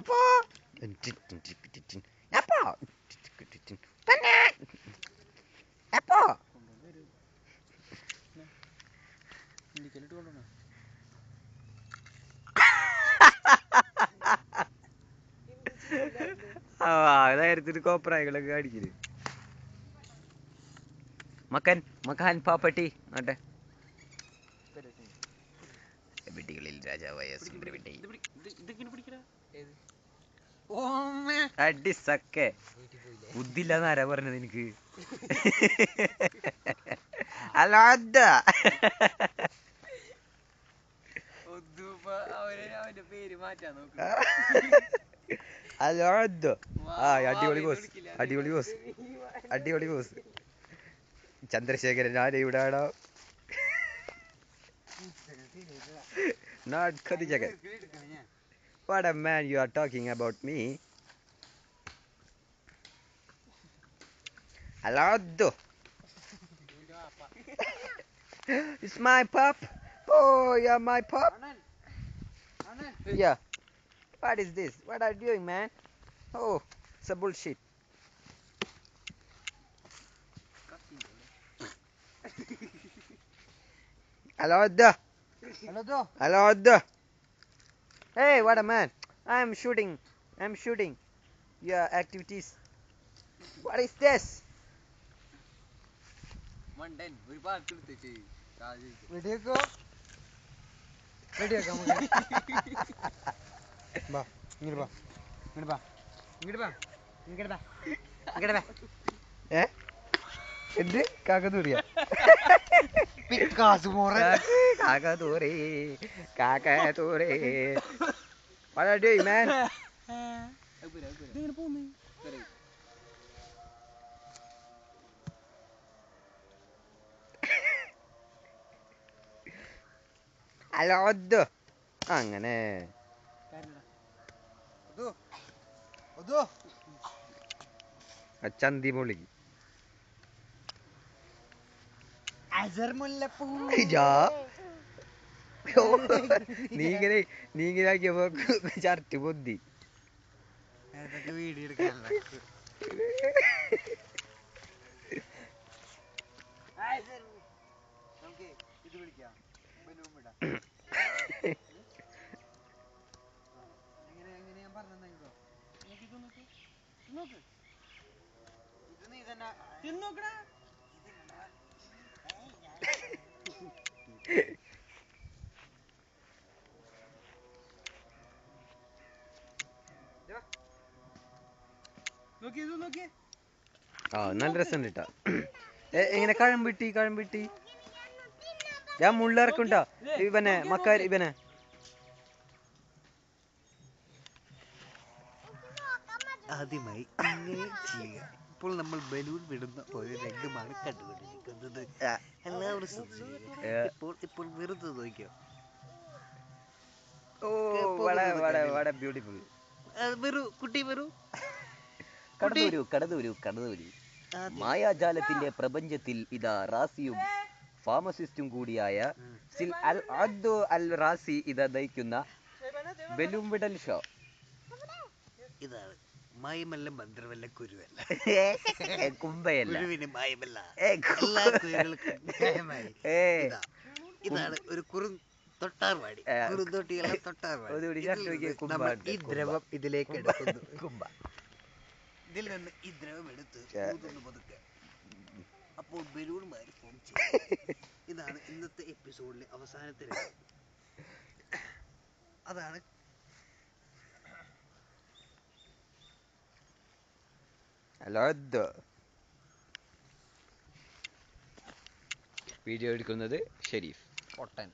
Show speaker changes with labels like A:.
A: അപ്പോ അപ്പോ തന്നെ അപ്പോ അതായിരുന്നു കോപ്രായങ്ങളൊക്കെ കാണിക്കല്. മക്കൻ മക്കാൻ പാപ്പട്ടി ആട്ടെ പെട്ടികളിൽ രാജാവായ സുന്ദരവെട്ടി അടിസക്കെ ബുദ്ധില്ലാന്നാരാ പറഞ്ഞത് എനിക്ക്? അല്ല അവന്റെ പേര് മാറ്റാൻ നോക്ക്. അല്ലോ അടിപൊളി ബോസ്, അടിപൊളി ബോസ്, അടിപൊളി ബോസ്. ചന്ദ്രശേഖരൻ ഞാൻ ഇവിടാണോ? Not Khadijagan. What a man you are talking about me. Hello. It's my pup. Oh, yeah, my pup. Yeah. What is this? What are you doing, man? Oh, it's a bullshit. Hello. Hello. Hey, what a man. I'm shooting your activities. What is this? Monday, we park to the tea. Video go. Video come again. Ba, ngir ba. Eh? എന്ത് കാക്കത്തൂരിയ? കാക്കത്തൂരി. What are you doing, man? Hello അങ്ങനെ ചന്തി മൊളി നീ ഇങ്ങനെ ആക്കിയപ്പോ ചർട്ട് പൊന്തി. Video എടുക്കാനുള്ള ഇത് വിളിക്കാം. എങ്ങനെ ഞാൻ പറഞ്ഞോ? ഇത് നീ തന്നെ തിന്നോക്കടാ. ആ നല്ല രസമുണ്ട് കേട്ടാ. എങ്ങനെ കഴമ്പിട്ടി ഞാൻ മുള്ളിറക്കുണ്ടാ ഇവനെ മക്കാരി ഇവനെ.
B: ആദ്യമായി ഇങ്ങനെ ചെയ്യുക. ഇപ്പോൾ നമ്മൾ ബലൂൺ വിടുന്ന ഒരു രംഗമാണ് കണ്ടുകൊണ്ടിരിക്കുന്നത്. എല്ലാവരും ഇപ്പോൾ വെറുതെ നോക്കിയോ. കുട്ടി വരൂ.
A: കടന്നൂരു. മായാജാലത്തിന്റെ പ്രപഞ്ചത്തിൽ ഇതാ റാസിയും ഫാർമസിസ്റ്റും കൂടിയായ അൽ റാസി ഇതാ നയിക്കുന്ന ബലൂൺ വിടൽ ഷോ.
B: ഇതാണ് മായമല്ല, മന്ത്രമല്ല, കുരുവല്ല,
A: കുമ്പയല്ല,
B: മായമല്ല, എല്ലാ കുരുകൾക്കും ന്യായമായി. ഇതാണ് ഒരു തൊട്ടാർവാടി. കുറുന്തോട്ടിയുള്ള തൊട്ടാർവാടി. ഈ ദ്രവം ഇതിലേക്ക് എടുക്കുന്നു. ഇതിൽ നിന്ന് ഈ ദ്രവം എടുത്ത് ഊതുന്നു പതുക്കെ. അപ്പോൾ ബലൂൺമാര് ഫോം ചെയ്യും. ഇതാണ് ഇന്നത്തെ എപ്പിസോഡിലെ അവസാനത്തെ രംഗം. അതാണ്
A: വീഡിയോ എടുക്കുന്നത് ഷെരീഫ് പൊട്ടൻ.